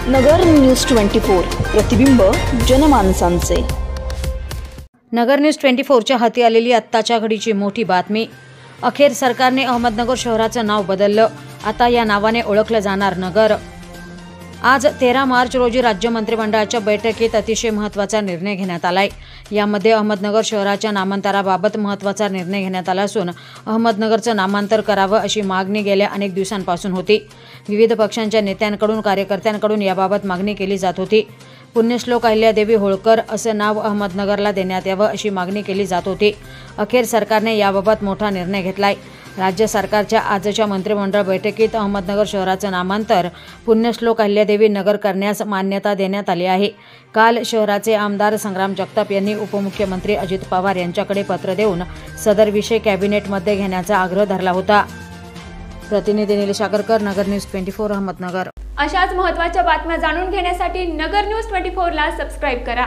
नगर news 24 प्रतिबिंब जनमानसांचे। नगर news 24च्या हाती आलेली आत्ताच्या घडीची मोठी बातमी। अखेर सरकारने अहमदनगर शहराचं नाव बदललं। आता या नावाने ओळखलं जाणार नगर। आज 13 मार्च रोजी राज्य मंत्रिमंडळाच्या बैठकीत अतिशय महत्त्वाचा निर्णय घेण्यात आलाय। यामध्ये अहमदनगर शहराच्या नामांतराबाबत महत्त्वाचा निर्णय घेण्यात आला असून अहमदनगरचं नामांतर करावं अशी मागणी गेल्या अनेक दिवसांपासून होती। विविध पक्षांच्या नेत्यांकडून कार्यकर्त्यांकडून याबाबत मागणी केली जात होती। पुण्यश्लोक अहिल्यादेवी होळकर असं नाव अहमदनगरला देण्यात यावं अशी मागणी केली जात होती। अखेर सरकारने याबाबत मोठा निर्णय घेतलाय। राज्य सरकारच्या आजच्या मंत्रिमंडळ बैठकीत अहमदनगर शहराचं नामांतर पुण्यश्लोक अहिल्यादेवी नगर करण्यास मान्यता देण्यात आली आहे। काल शहराचे आमदार संग्राम जगताप यांनी उपमुख्यमंत्री अजित पवार यांच्याकडे पत्र देऊन सदर विषय कॅबिनेटमध्ये घेण्याचा आग्रह धरला होता। प्रतिनिधी निलेश आगरकर, नगर न्यूज 24 अहमदनगर। अशाच महत्त्वाच्या बातम्या जाणून घेण्यासाठी नगर न्यूज 24 ला सबस्क्राइब करा।